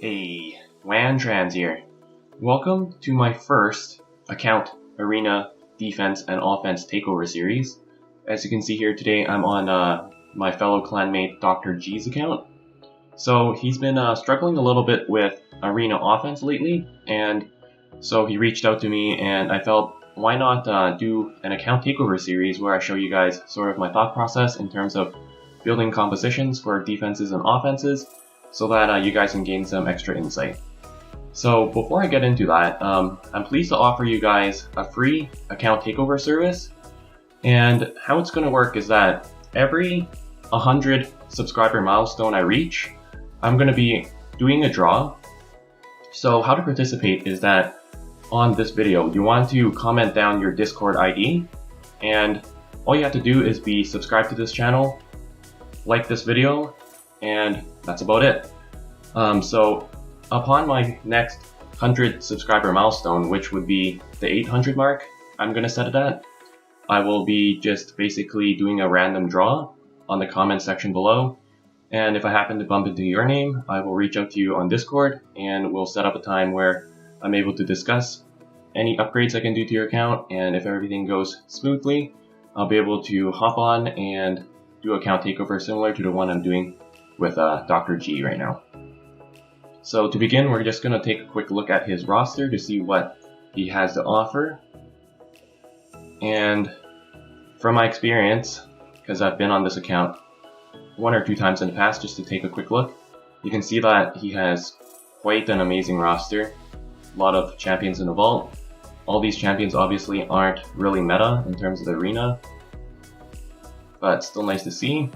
Hey, Wantrans here. Welcome to my first account arena defense and offense takeover series. As you can see here today, I'm on my fellow clanmate Dr. G's account. So he's been struggling a little bit with arena offense lately, and so he reached out to me and I felt why not do an account takeover series where I show you guys sort of my thought process in terms of building compositions for defenses and offenses, so that you guys can gain some extra insight. So before I get into that, I'm pleased to offer you guys a free account takeover service. And how it's going to work is that every 100 subscriber milestone I reach, I'm going to be doing a draw. So how to participate is that on this video, you want to comment down your Discord ID, and all you have to do is be subscribed to this channel, like this video, and that's about it. So upon my next 100 subscriber milestone, which would be the 800 mark, I'm going to set it at, I will be just basically doing a random draw on the comment section below. And if I happen to bump into your name, I will reach out to you on Discord and we'll set up a time where I'm able to discuss any upgrades I can do to your account. And if everything goes smoothly, I'll be able to hop on and do account takeover similar to the one I'm doing with Dr. G right now. So to begin, we're just going to take a quick look at his roster to see what he has to offer. And from my experience, because I've been on this account one or two times in the past just to take a quick look, you can see that he has quite an amazing roster. A lot of champions in the vault. All these champions obviously aren't really meta in terms of the arena, but still nice to see.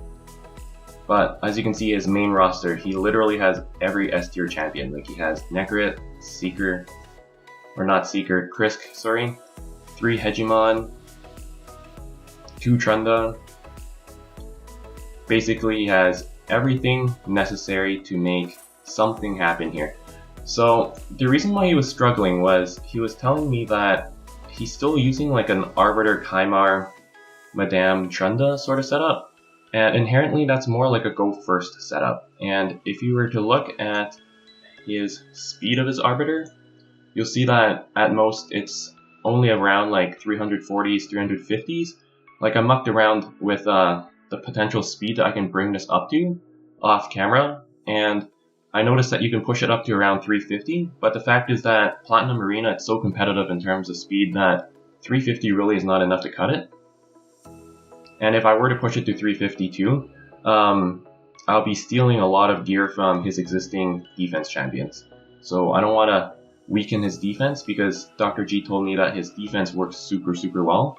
But as you can see, his main roster, he literally has every S tier champion. Like he has Necrit, Seeker, or not Seeker, Krisk, sorry, 3 Hegemon, 2 Trunda. Basically, he has everything necessary to make something happen here. So the reason why he was struggling was he was telling me that he's still using like an Arbiter Kymar Madame Trunda sort of setup. And inherently that's more like a go first setup. And if you were to look at his speed of his Arbiter, you'll see that at most it's only around like 340s, 350s. Like I mucked around with the potential speed that I can bring this up to off camera, and I noticed that you can push it up to around 350, but the fact is that Platinum Arena, it's so competitive in terms of speed that 350 really is not enough to cut it. And if I were to push it to 352, I'll be stealing a lot of gear from his existing defense champions. So I don't want to weaken his defense because Dr. G told me that his defense works super well.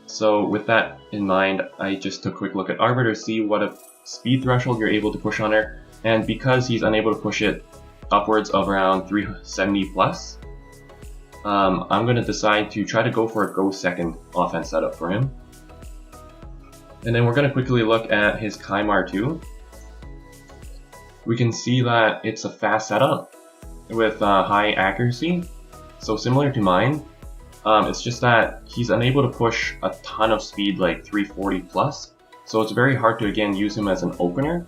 So with that in mind, I just took a quick look at Arbiter to see what a speed threshold you're able to push on her. And because he's unable to push it upwards of around 370 plus, I'm going to decide to try to go for a go second offense setup for him. And then we're going to quickly look at his Kymar 2. We can see that it's a fast setup with high accuracy. So similar to mine, it's just that he's unable to push a ton of speed like 340 plus. So it's very hard to again use him as an opener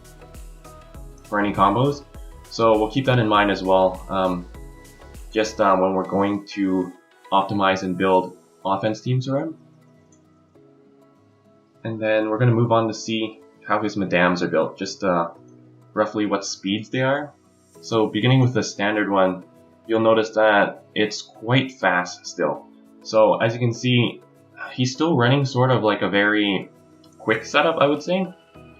for any combos. So we'll keep that in mind as well. When we're going to optimize and build offense teams around. And then we're going to move on to see how his Madames are built, just roughly what speeds they are. So beginning with the standard one, you'll notice that it's quite fast still. So as you can see, he's still running sort of like a very quick setup, I would say.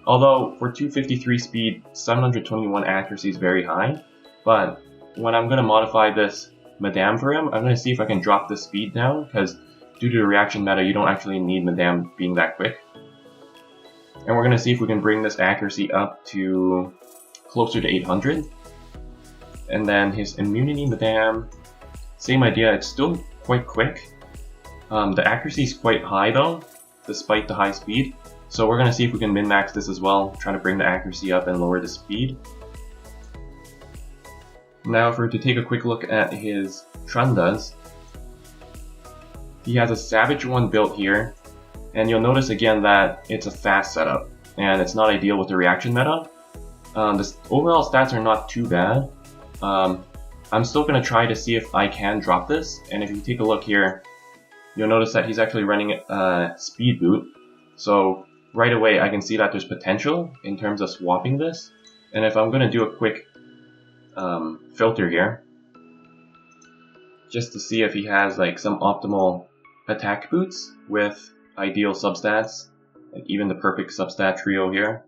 Although for 253 speed, 721 accuracy is very high. But when I'm going to modify this Madame for him, I'm going to see if I can drop the speed down, because due to the reaction meta, you don't actually need Madame being that quick. And we're going to see if we can bring this accuracy up to closer to 800. And then his immunity Madame, same idea, it's still quite quick. The accuracy is quite high though, despite the high speed. So we're going to see if we can min-max this as well, trying to bring the accuracy up and lower the speed. Now if we were to take a quick look at his Trundas, he has a Savage one built here. And you'll notice again that it's a fast setup, and it's not ideal with the reaction meta. The overall stats are not too bad. I'm still going to try to see if I can drop this, and if you take a look here, you'll notice that he's actually running a speed boot. So right away I can see that there's potential in terms of swapping this. And if I'm going to do a quick filter here, just to see if he has like some optimal attack boots with ideal substats, and even the perfect substat trio here,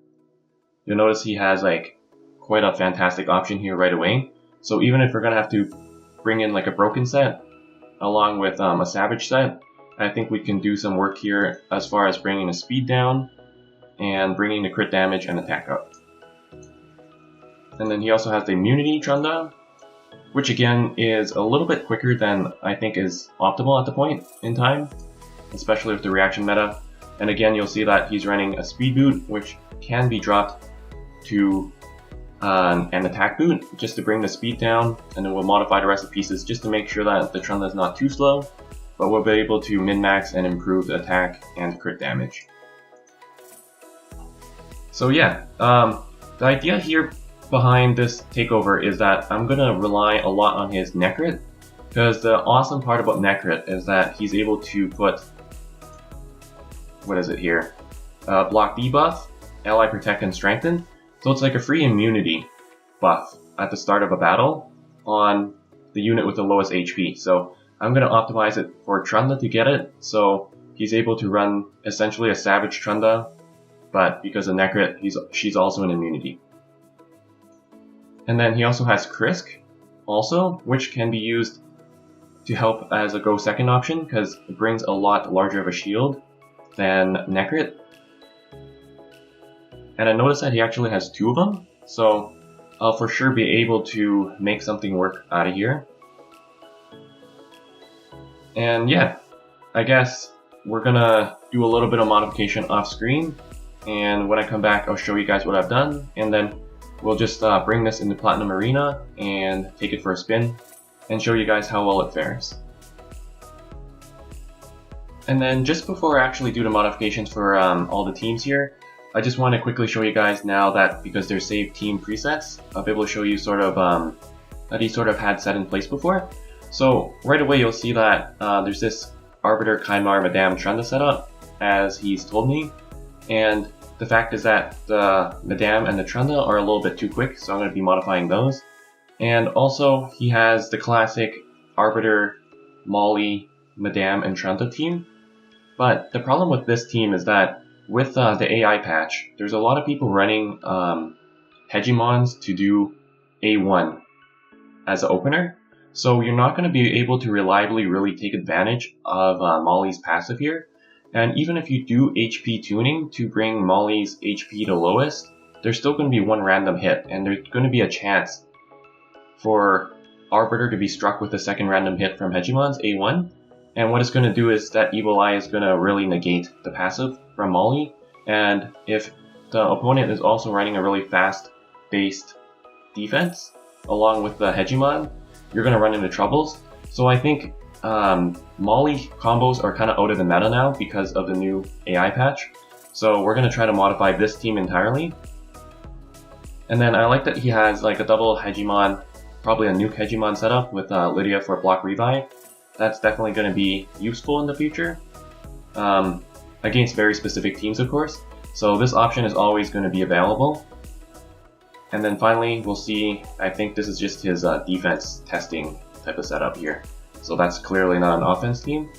you'll notice he has like quite a fantastic option here right away. So even if we're going to have to bring in like a broken set along with a savage set, I think we can do some work here as far as bringing the speed down and bringing the crit damage and attack up. And then he also has the immunity Trunda, which again is a little bit quicker than I think is optimal at the point in time, especially with the reaction meta. And again, you'll see that he's running a speed boot, which can be dropped to an attack boot just to bring the speed down, and then we'll modify the rest of the pieces just to make sure that the Trunda is not too slow, but we'll be able to min-max and improve the attack and crit damage. So yeah, the idea here behind this takeover is that I'm going to rely a lot on his Necrit, because the awesome part about Necrit is that he's able to put, what is it here, block debuff, ally protect and strengthen. So it's like a free immunity buff at the start of a battle on the unit with the lowest HP. So I'm going to optimize it for Trunda to get it, so he's able to run essentially a savage Trunda, but because of Necrit, she's also an immunity. And then he also has Krisk, also, which can be used to help as a go second option, because it brings a lot larger of a shield than Necrit. And I noticed that he actually has two of them, so I'll for sure be able to make something work out of here. And yeah, I guess we're gonna do a little bit of modification off screen, and when I come back I'll show you guys what I've done, and then we'll just bring this into Platinum Arena and take it for a spin and show you guys how well it fares. And then just before I actually do the modifications for all the teams here, I just want to quickly show you guys now that because they're saved team presets, I'll be able to show you sort of that he sort of had set in place before. So right away you'll see that there's this Arbiter, Kymar, Madame Trunda setup as he's told me, and the fact is that the Madame and the Trunda are a little bit too quick, so I'm going to be modifying those. And also he has the classic Arbiter, Molly, Madame, and Trunda team. But the problem with this team is that with the AI patch, there's a lot of people running Hegemons to do A1 as an opener. So you're not going to be able to reliably really take advantage of Molly's passive here. And even if you do HP tuning to bring Molly's HP to lowest, there's still going to be one random hit, and there's going to be a chance for Arbiter to be struck with a second random hit from Hegemon's A1. And what it's going to do is that Evil Eye is going to really negate the passive from Molly. And if the opponent is also running a really fast-based defense, along with the Hegemon, you're going to run into troubles. So I think Molly combos are kind of out of the meta now because of the new AI patch. So we're going to try to modify this team entirely. And then I like that he has like a double Hegemon, probably a nuke Hegemon setup with Lydia for block revive. That's definitely going to be useful in the future, against very specific teams of course. So this option is always going to be available. And then finally we'll see, I think this is just his defense testing type of setup here. So that's clearly not an offense team.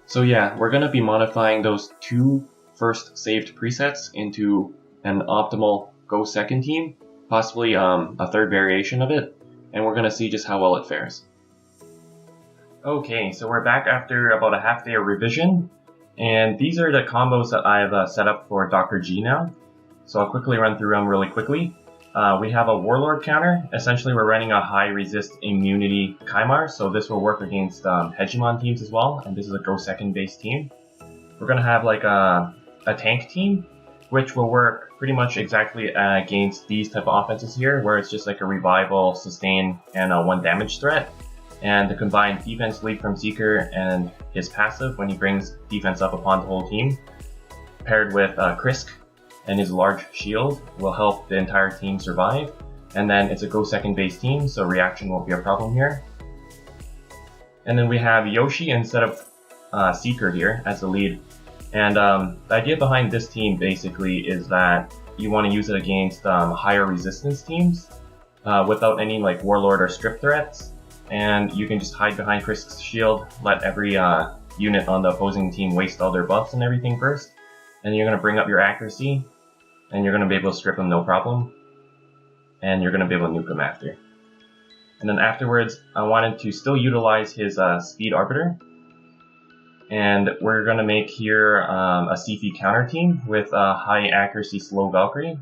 So yeah, we're going to be modifying those two first saved presets into an optimal go second team, possibly a third variation of it, and we're going to see just how well it fares. Okay, so we're back after about a half day of revision, and these are the combos that I've set up for Dr. G now. So I'll quickly run through them really quickly. We have a Warlord counter. Essentially we're running a high resist immunity Kymar, so this will work against Hegemon teams as well, and this is a go second based team. We're going to have like a tank team, which will work pretty much exactly against these type of offenses here, where it's just like a revival, sustain, and a 1 damage threat. And the combined defense lead from Seeker and his passive when he brings defense up upon the whole team, paired with Krisk and his large shield will help the entire team survive. And then it's a go second base team, so reaction won't be a problem here. And then we have Yoshi instead of Seeker here as the lead. And the idea behind this team basically is that you want to use it against higher resistance teams without any like Warlord or Strip threats. And you can just hide behind Krisk's shield, let every unit on the opposing team waste all their buffs and everything first. And you're going to bring up your accuracy, and you're going to be able to strip them no problem. And you're going to be able to nuke them after. And then afterwards, I wanted to still utilize his Speed Arbiter. And we're going to make here a CP counter team with a high accuracy slow Valkyrie.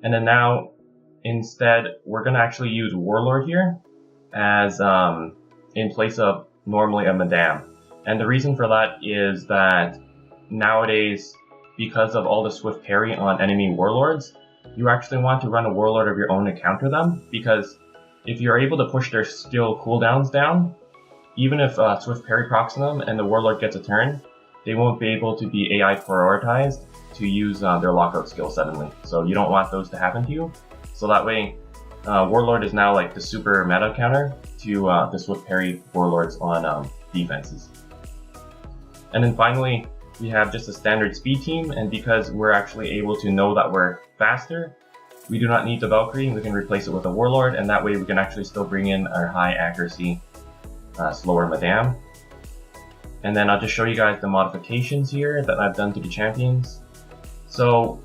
And then now, instead, we're going to actually use Warlord here as in place of normally a Madame. And the reason for that is that nowadays, because of all the swift parry on enemy Warlords, you actually want to run a Warlord of your own to counter them, because if you're able to push their skill cooldowns down, even if Swift Parry procs them and the Warlord gets a turn, they won't be able to be AI prioritized to use their lockout skill suddenly. So you don't want those to happen to you. So that way, Warlord is now like the super meta counter to the Swift Parry Warlords on defenses. And then finally, we have just a standard speed team, and because we're actually able to know that we're faster, we do not need the Valkyrie. We can replace it with a Warlord, and that way we can actually still bring in our high accuracy slower Madame. And then I'll just show you guys the modifications here that I've done to the champions. So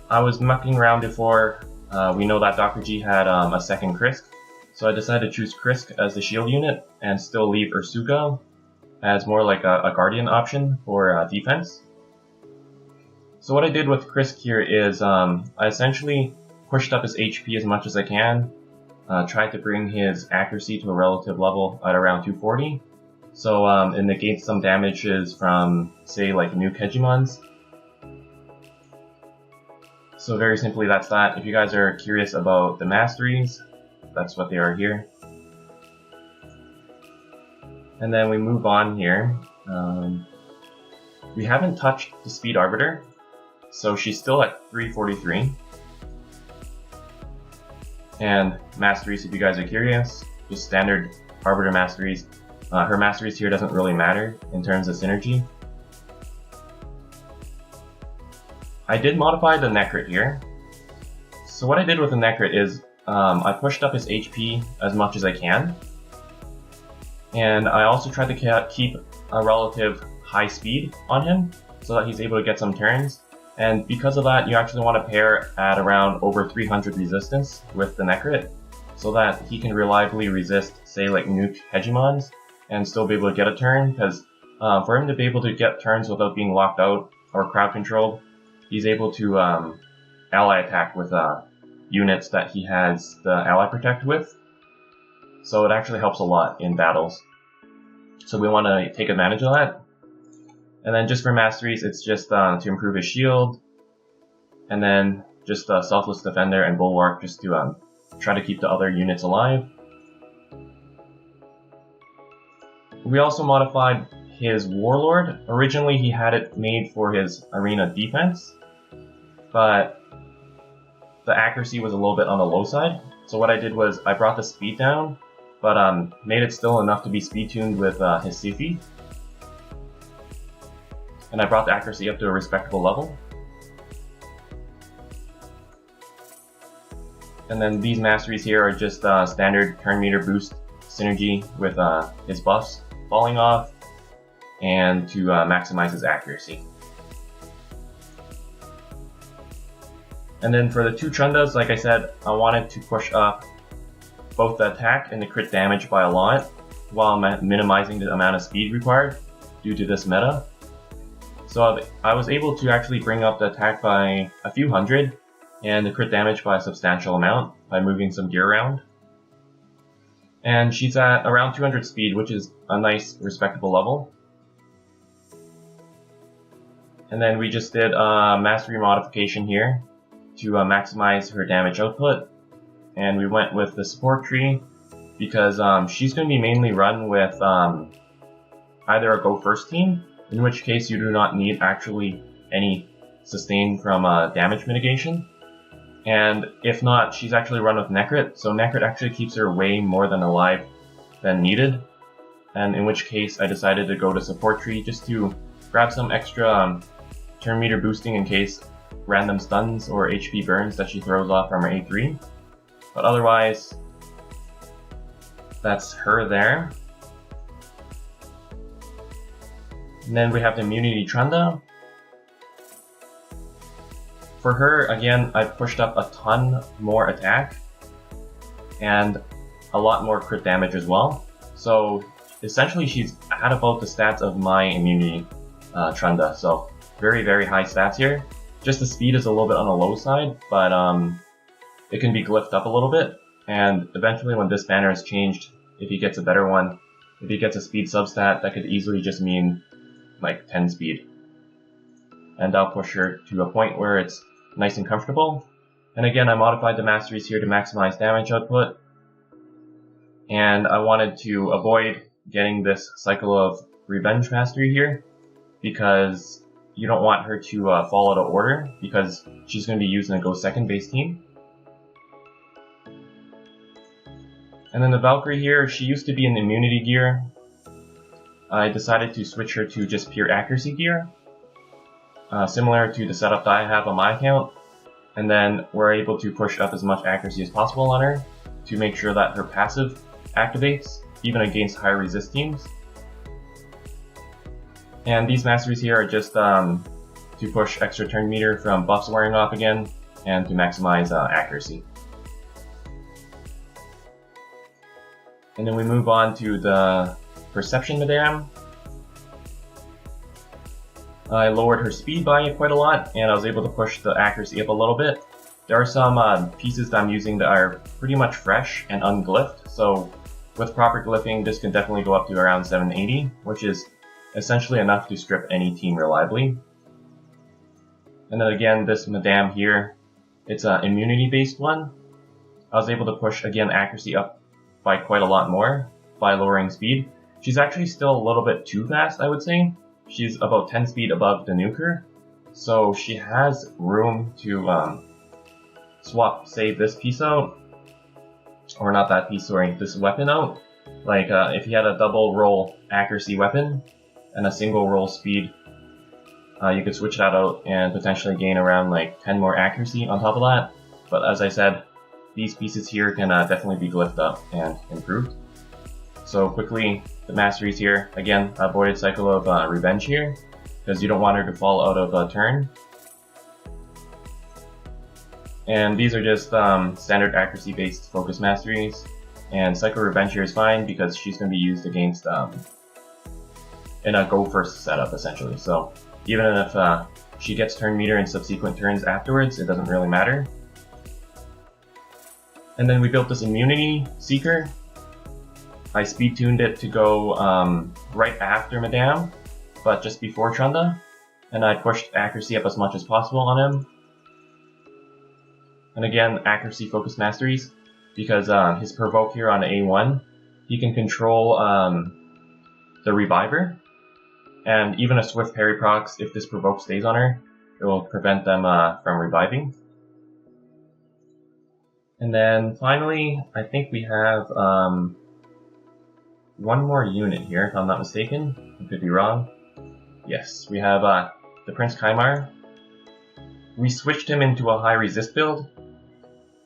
I was mucking around before. We know that Dr. G had a second Krisk, so I decided to choose Krisk as the shield unit and still leave Ursuka as more like a guardian option for defense. So what I did with Krisk here is I essentially pushed up his HP as much as I can, tried to bring his accuracy to a relative level at around 240. So it negates some damages from, say, like nuke hegemons. So very simply, that's that. If you guys are curious about the masteries, that's what they are here. And then we move on here. We haven't touched the Speed Arbiter, so she's still at 343. And masteries, if you guys are curious, just standard Arbiter masteries. Her masteries here doesn't really matter in terms of synergy. I did modify the Necrit here. So what I did with the Necrit is I pushed up his HP as much as I can. And I also tried to keep a relative high speed on him so that he's able to get some turns. And because of that, you actually want to pair at around over 300 resistance with the Necrit so that he can reliably resist, say, like nuke hegemons and still be able to get a turn, because for him to be able to get turns without being locked out or crowd controlled, he's able to ally attack with units that he has the ally protect with. So it actually helps a lot in battles. So we want to take advantage of that. And then just for masteries, it's just to improve his shield, and then just Selfless Defender and Bulwark just to try to keep the other units alive. We also modified his Warlord. Originally he had it made for his arena defense, but the accuracy was a little bit on the low side. So what I did was I brought the speed down, but made it still enough to be speed tuned with his Sifi. And I brought the accuracy up to a respectable level. And then these masteries here are just standard turn meter boost synergy with his buffs falling off, and to maximize his accuracy. And then for the two Chundas, like I said, I wanted to push up both the attack and the crit damage by a lot, while minimizing the amount of speed required due to this meta. So I was able to actually bring up the attack by a few hundred, and the crit damage by a substantial amount by moving some gear around. And she's at around 200 speed, which is a nice, respectable level. And then we just did a mastery modification here to maximize her damage output. And we went with the support tree because she's going to be mainly run with either a go first team, in which case you do not need actually any sustain from damage mitigation. And if not, she's actually run with Necrit, so Necrit actually keeps her way more than alive than needed. And in which case I decided to go to support tree just to grab some extra turn meter boosting in case random stuns or HP burns that she throws off from her A3. But otherwise, that's her there. And then we have the Immunity Trunda. For her, again, I've pushed up a ton more attack and a lot more crit damage as well. So essentially she's at about the stats of my Immunity Trunda. So very, very high stats here. Just the speed is a little bit on the low side, but it can be glyphed up a little bit. And eventually when this banner is changed, if he gets a better one, if he gets a speed substat, that could easily just mean like 10 speed. And I'll push her to a point where it's nice and comfortable. And again, I modified the masteries here to maximize damage output. And I wanted to avoid getting this cycle of revenge mastery here, because you don't want her to fall out of order, because she's going to be used in a go second base team. And then the Valkyrie here, she used to be in immunity gear. I decided to switch her to just pure accuracy gear, similar to the setup that I have on my account. And then we're able to push up as much accuracy as possible on her to make sure that her passive activates even against higher resist teams. And these masteries here are just to push extra turn meter from buffs wearing off again and to maximize accuracy. And then we move on to the Perception Madame. I lowered her speed by quite a lot, and I was able to push the accuracy up a little bit. There are some pieces that I'm using that are pretty much fresh and unglyphed, so with proper glyphing this can definitely go up to around 780, which is essentially enough to strip any team reliably. And then again, this Madame here, it's an immunity based one. I was able to push again accuracy up by quite a lot more by lowering speed. She's actually still a little bit too fast, I would say. She's about 10 speed above the nuker, so she has room to swap, say, this piece out, or not that piece, sorry, this weapon out. Like if he had a double roll accuracy weapon and a single roll speed, you could switch that out and potentially gain around like 10 more accuracy on top of that. But as I said, these pieces here can definitely be glyphed up and improved. So quickly, the masteries here, again, avoided cycle of revenge here, because you don't want her to fall out of a turn. And these are just standard accuracy based focus masteries, and cycle revenge here is fine because she's going to be used against in a go first setup essentially. So even if she gets turn meter in subsequent turns afterwards, it doesn't really matter. And then we built this immunity seeker. I speed tuned it to go right after Madame, but just before Trunda, and I pushed accuracy up as much as possible on him. And again, accuracy focus masteries, because his provoke here on A1, he can control the reviver, and even a swift parry procs, if this provoke stays on her, it will prevent them from reviving. And then finally, I think we have one more unit here, if I'm not mistaken. I could be wrong. Yes, we have the Prince Kaimar. We switched him into a high resist build,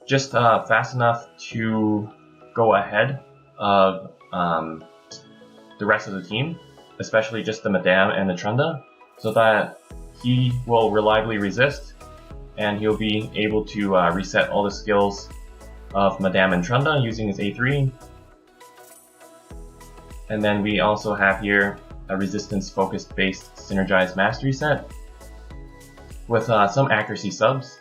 just fast enough to go ahead of the rest of the team, especially just the Madame and the Trunda, so that he will reliably resist, and he'll be able to reset all the skills of Madame and Trunda using his A3. And then we also have here a resistance focused based synergized mastery set with some accuracy subs.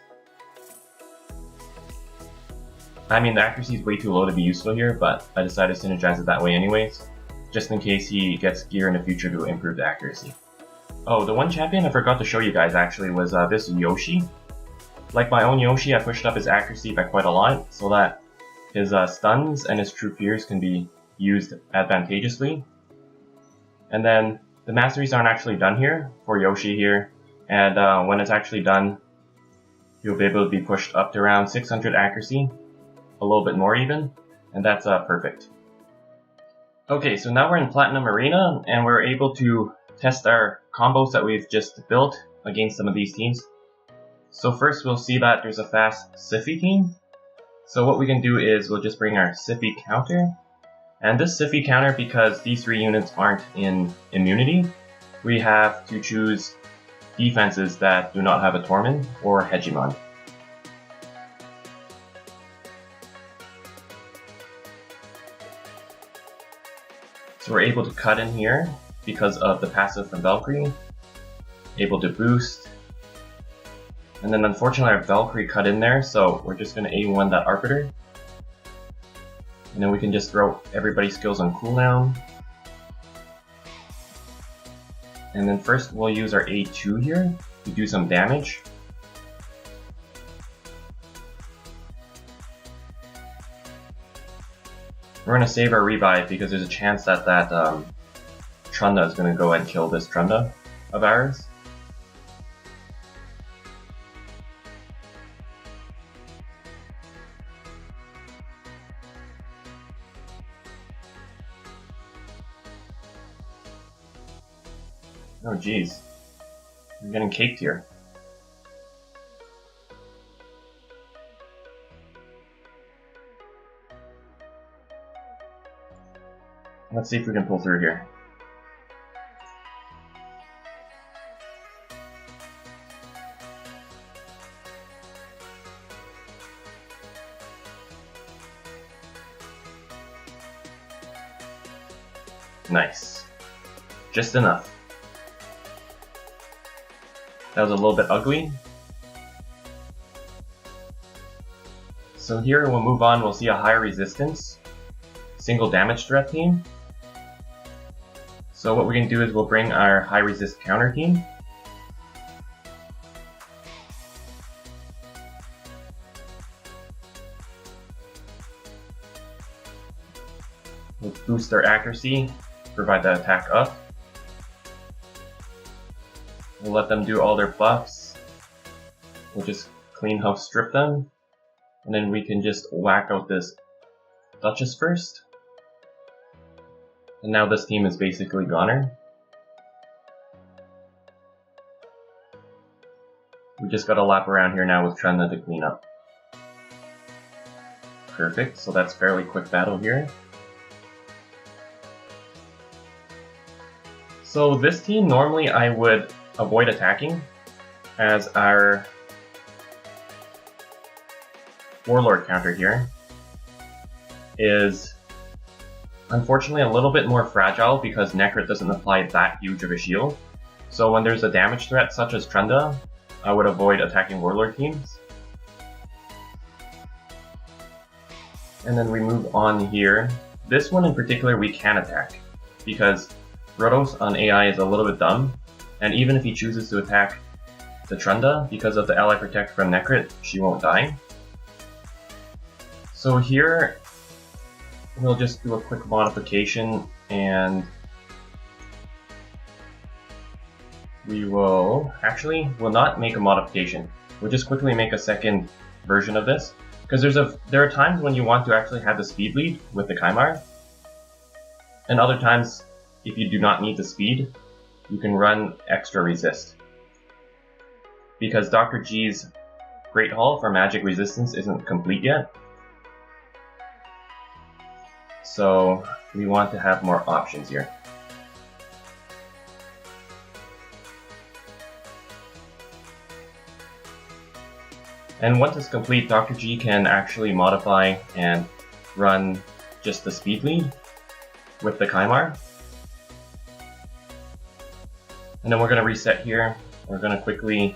I mean, the accuracy is way too low to be useful here, but I decided to synergize it that way anyways, just in case he gets gear in the future to improve the accuracy. Oh, the one champion I forgot to show you guys actually was this Yoshi. Like my own Yoshi, I pushed up his accuracy by quite a lot so that his stuns and his true fears can be used advantageously. And then the masteries aren't actually done here for Yoshi here and when it's actually done, you'll be able to be pushed up to around 600 accuracy, a little bit more even, and that's perfect. Okay, so now we're in Platinum Arena, and we're able to test our combos that we've just built against some of these teams. So first we'll see that there's a fast Siffy team. So what we can do is we'll just bring our Siffy counter. And this Siffy counter, because these three units aren't in immunity, we have to choose defenses that do not have a Torment or Hegemon. So we're able to cut in here because of the passive from Valkyrie, able to boost, and then unfortunately our Valkyrie cut in there, so we're just going to A1 that Arbiter, and then we can just throw everybody's skills on cooldown. And then first we'll use our A2 here to do some damage. We're going to save our revive because there's a chance that Trunda is going to go and kill this Trunda of ours. Oh geez, we're getting caked here. Let's see if we can pull through here. Nice. Just enough. That was a little bit ugly. So here we'll move on, we'll see a high resistance, single damage threat team. So what we can do is we'll bring our high resist counter team. We'll boost their accuracy, provide the attack up. We'll let them do all their buffs. We'll just clean house strip them. And then we can just whack out this Duchess first. And now this team is basically goner. We just gotta lap around here now with Trunda to clean up. Perfect, so that's fairly quick battle here. So this team, normally I would avoid attacking, as our Warlord counter here is unfortunately a little bit more fragile because Necrit doesn't apply that huge of a shield. So when there's a damage threat such as Trunda, I would avoid attacking Warlord teams. And then we move on here. This one in particular we can attack, because Rotos on AI is a little bit dumb, and even if he chooses to attack the Trunda, because of the ally protect from Necrit, she won't die. So here, we'll just do a quick modification, and we will we'll not make a modification. We'll just quickly make a second version of this, because there are times when you want to actually have the speed lead with the Kaimar, and other times, if you do not need the speed, you can run extra resist. Because Dr. G's Great Hall for magic resistance isn't complete yet, so we want to have more options here. And once it's complete, Dr. G can actually modify and run just the speed lead with the Kaimar. And then we're going to reset here. We're going to quickly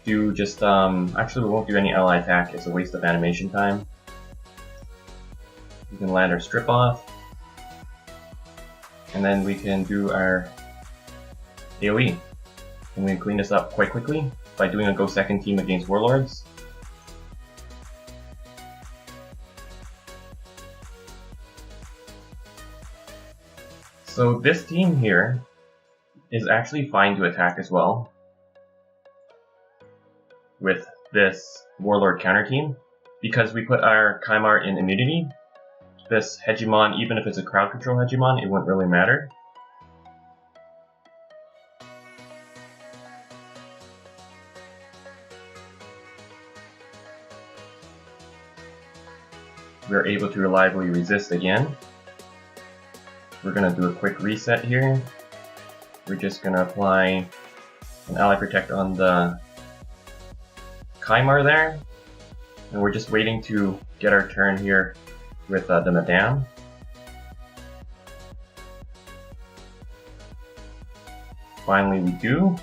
do just, actually we won't do any ally attack, it's a waste of animation time. We can land our strip off, and then we can do our AoE. And we can clean this up quite quickly by doing a go second team against Warlords. So this team here is actually fine to attack as well, with this Warlord counter team. Because we put our Kaimar in immunity, this Hegemon, even if it's a crowd control Hegemon, it wouldn't really matter. We're able to reliably resist again. We're going to do a quick reset here. We're just going to apply an Ally Protect on the Kaimar there. And we're just waiting to get our turn here with the Madame. Finally we do.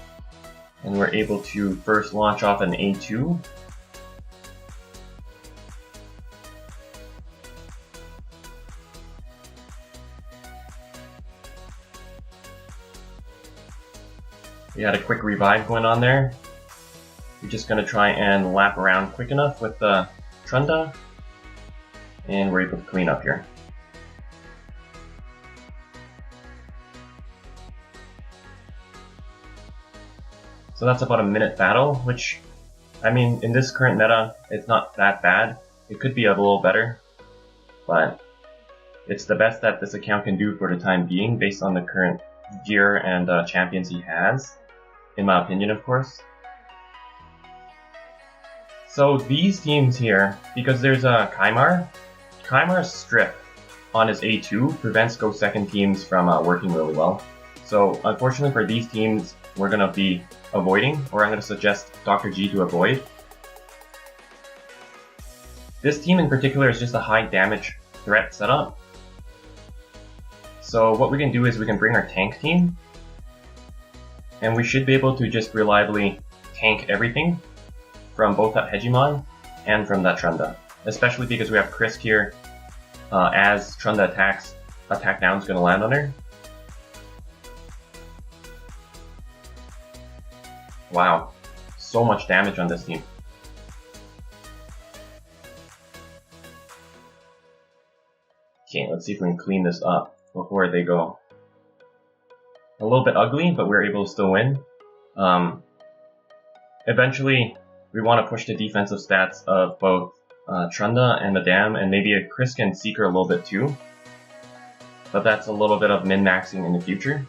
And we're able to first launch off an A2. We had a quick revive going on there. We're just going to try and lap around quick enough with the Trunda, and we're able to clean up here. So that's about a minute battle, which, I mean, in this current meta, it's not that bad. It could be a little better, but it's the best that this account can do for the time being based on the current gear and champions he has, in my opinion, of course. So these teams here, because there's a Kaimar's strip on his A2 prevents Go Second teams from working really well. So unfortunately for these teams, we're going to be avoiding, or I'm going to suggest Dr. G to avoid. This team in particular is just a high damage threat setup. So what we can do is we can bring our tank team, and we should be able to just reliably tank everything from both that Hegemon and from that Trunda. Especially because we have Krisk here, as Trunda attacks, attack down is going to land on her. Wow, so much damage on this team. Okay, let's see if we can clean this up before they go. A little bit ugly, but we're able to still win. Eventually, we want to push the defensive stats of both Trunda and Madame, and maybe a Krisk and Seeker a little bit too. But that's a little bit of min-maxing in the future.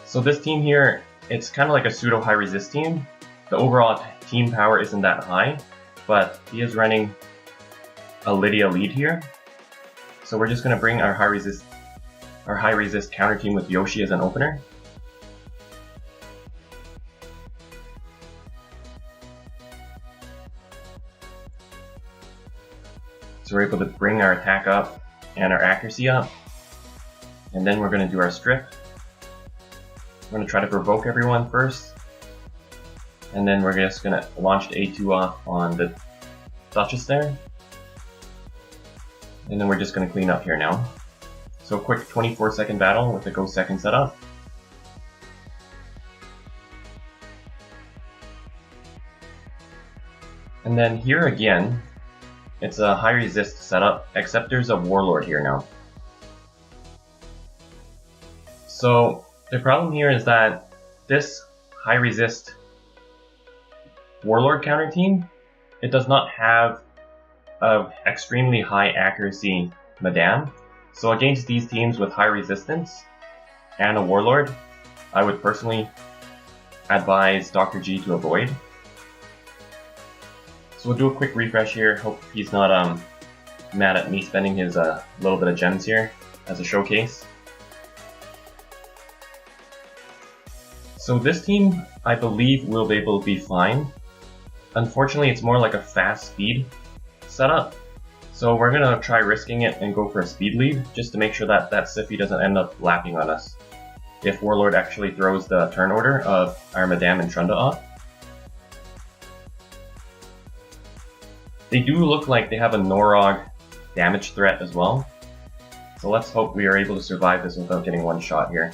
So this team here, it's kind of like a pseudo high resist team. The overall team power isn't that high, but he is running a Lydia lead here. So we're just going to bring our high resist counter team with Yoshi as an opener. So we're able to bring our attack up and our accuracy up. And then we're going to do our strip. We're going to try to provoke everyone first. And then we're just going to launch the A2 off on the Duchess there. And then we're just going to clean up here now. So a quick 24-second battle with the Go Second setup. And then here again, it's a high resist setup, except there's a Warlord here now. So the problem here is that this high resist Warlord counter team, it does not have an extremely high accuracy Madame. So against these teams with high resistance and a Warlord, I would personally advise Dr. G to avoid. So we'll do a quick refresh here. Hope he's not mad at me spending his little bit of gems here as a showcase. So this team, I believe, will be able to be fine. Unfortunately, it's more like a fast speed setup. So we're going to try risking it and go for a speed lead, just to make sure that that Siffy doesn't end up lapping on us if Warlord actually throws the turn order of our Madame and Trunda off. They do look like they have a Norog damage threat as well. So let's hope we are able to survive this without getting one shot here.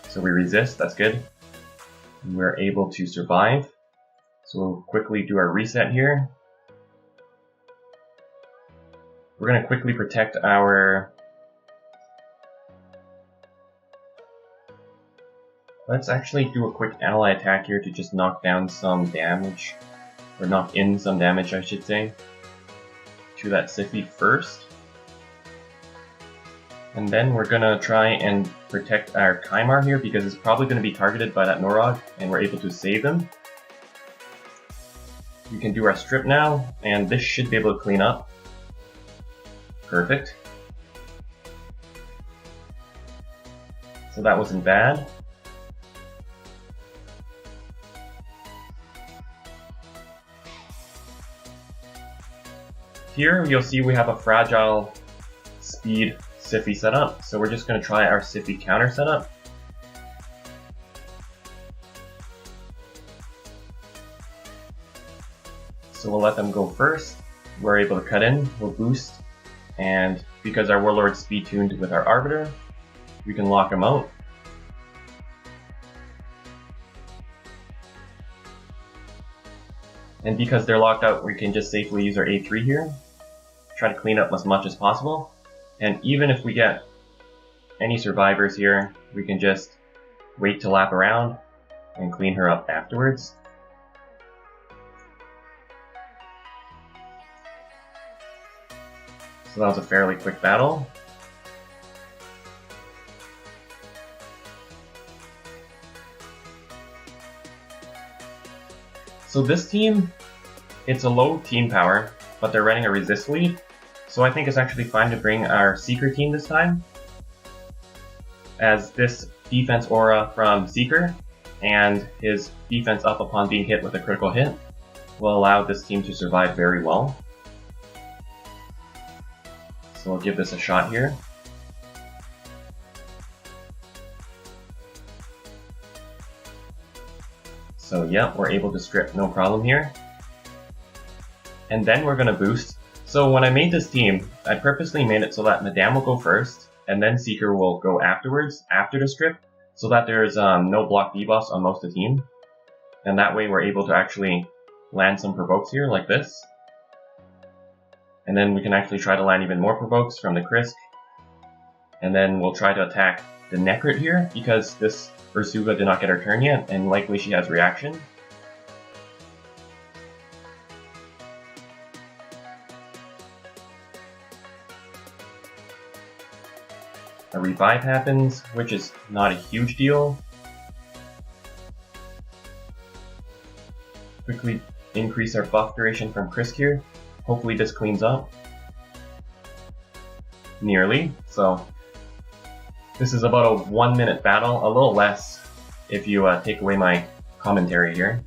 So we resist, that's good. We're able to survive. So we'll quickly do our reset here. We're going to quickly protect our Let's actually do a quick ally attack here to just knock down some damage, or knock in some damage I should say, to that Siphi first. And then we're gonna try and protect our Kaimar here because it's probably gonna be targeted by that Norog, and we're able to save him. We can do our strip now, and this should be able to clean up. Perfect. So that wasn't bad. Here you'll see we have a fragile speed Siphi setup, so we're just going to try our Siphi counter setup. So we'll let them go first. We're able to cut in, we'll boost, and because our Warlord's speed tuned with our Arbiter, we can lock them out. And because they're locked out, we can just safely use our A3 here. Try to clean up as much as possible. And even if we get any survivors here, we can just wait to lap around and clean her up afterwards. So that was a fairly quick battle. So this team, it's a low team power, but they're running a resist lead. So I think it's actually fine to bring our Seeker team this time, as this defense aura from Seeker and his defense up upon being hit with a critical hit will allow this team to survive very well. So we'll give this a shot here. So yeah, we're able to strip no problem here. And then we're going to boost. So when I made this team, I purposely made it so that Madame will go first, and then Seeker will go afterwards, after the strip, so that there's no block debuffs on most of the team. And that way we're able to actually land some provokes here, like this. And then we can actually try to land even more provokes from the Krisk. And then we'll try to attack the Necrit here, because this Ursuva did not get her turn yet, and likely she has reaction. A revive happens, which is not a huge deal. Quickly increase our buff duration from Krisk here. Hopefully this cleans up. Nearly. So this is about a 1 minute battle, a little less if you take away my commentary here.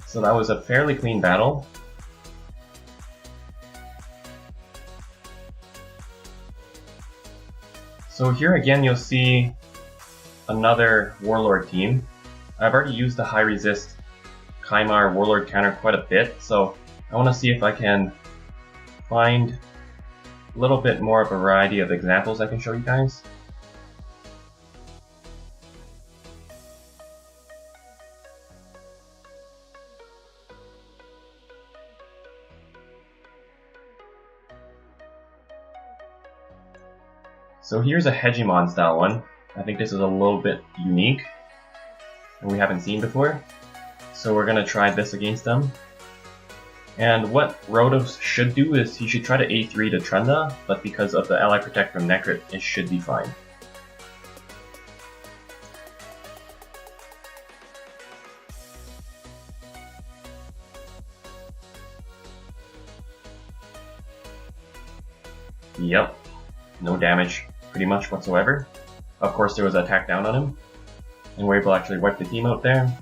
So that was a fairly clean battle. So here again you'll see another Warlord team. I've already used the high resist Kaimar Warlord counter quite a bit, so I want to see if I can find a little bit more of a variety of examples I can show you guys. So here's a Hegemon style one. I think this is a little bit unique and we haven't seen before. So we're going to try this against them. And what Rhodos should do is he should try to A3 to Trunda, but because of the Ally Protect from Necrit, it should be fine. Yep, no damage pretty much whatsoever. Of course there was an attack down on him, and we're able to actually wipe the team out there.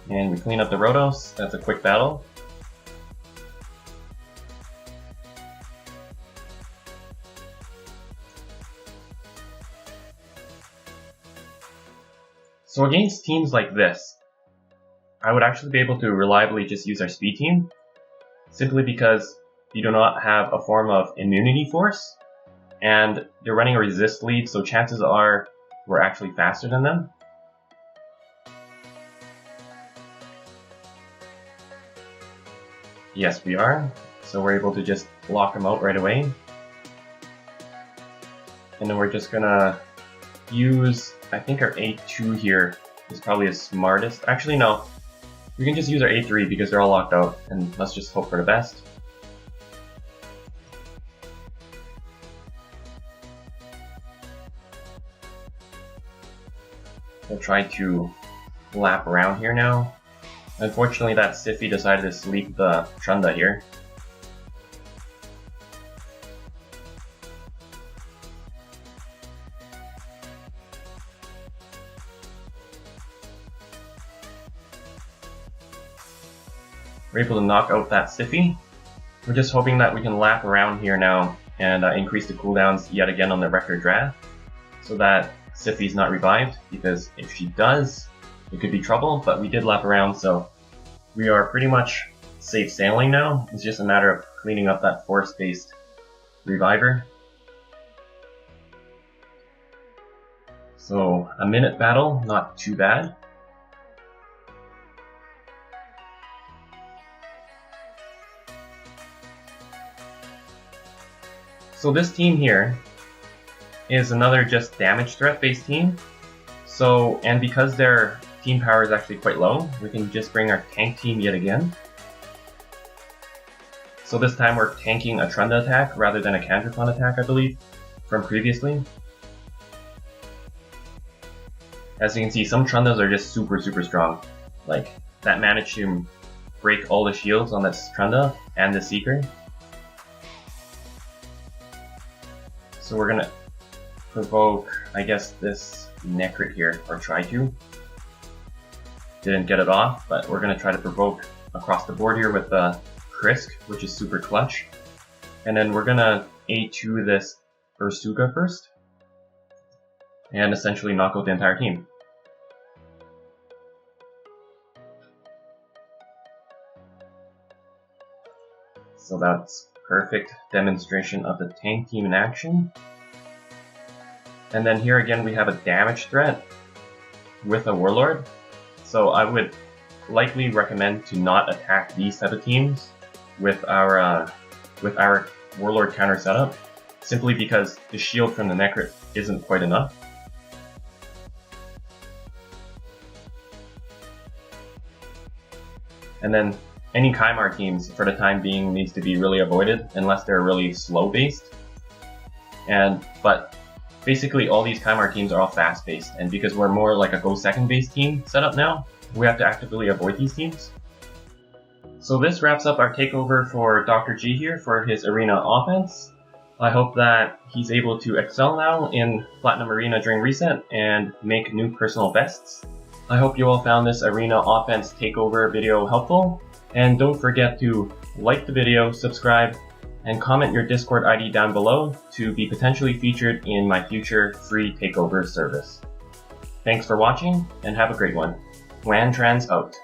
And we clean up the Rhodos. That's a quick battle. So against teams like this, I would actually be able to reliably just use our speed team, simply because you do not have a form of immunity force, and they're running a resist lead, so chances are we're actually faster than them. Yes, we are. So we're able to just lock them out right away. And then we're just gonna use, I think our A2 here is probably the smartest. Actually, no. We can just use our A3 because they're all locked out, and let's just hope for the best. We'll try to lap around here now. Unfortunately, that Siffy decided to sleep the Trunda here. We're able to knock out that Siffy. We're just hoping that we can lap around here now and increase the cooldowns yet again on the Wrecker draft so that Siffy's not revived, because if she does, it could be trouble, but we did lap around, so we are pretty much safe sailing now. It's just a matter of cleaning up that force-based reviver. So a minute battle, not too bad. So this team here is another just damage threat based team. So, and because their team power is actually quite low, we can just bring our tank team yet again. So this time we're tanking a Trunda attack rather than a Cantricon attack, I believe, from previously. As you can see, some Trundas are just super strong. Like, that managed to break all the shields on this Trunda and the Seeker. So we're gonna provoke, I guess, this Necrit here, or try to. Didn't get it off, but we're gonna try to provoke across the board here with the Krisk, which is super clutch. And then we're gonna A2 this Ursuga first, and essentially knock out the entire team. So that's perfect demonstration of the tank team in action. And then here again we have a damage threat with a Warlord. So I would likely recommend to not attack these type of teams with our Warlord counter setup, simply because the shield from the Necrit isn't quite enough. And then any Kymar teams, for the time being, needs to be really avoided unless they're really slow based. But basically all these Kymar teams are all fast based, and because we're more like a go second based team setup now, we have to actively avoid these teams. So this wraps up our takeover for Dr. G here for his arena offense. I hope that he's able to excel now in Platinum Arena during reset and make new personal bests. I hope you all found this arena offense takeover video helpful. And don't forget to like the video, subscribe, and comment your Discord ID down below to be potentially featured in my future free takeover service. Thanks for watching, and have a great one. Wantrans out.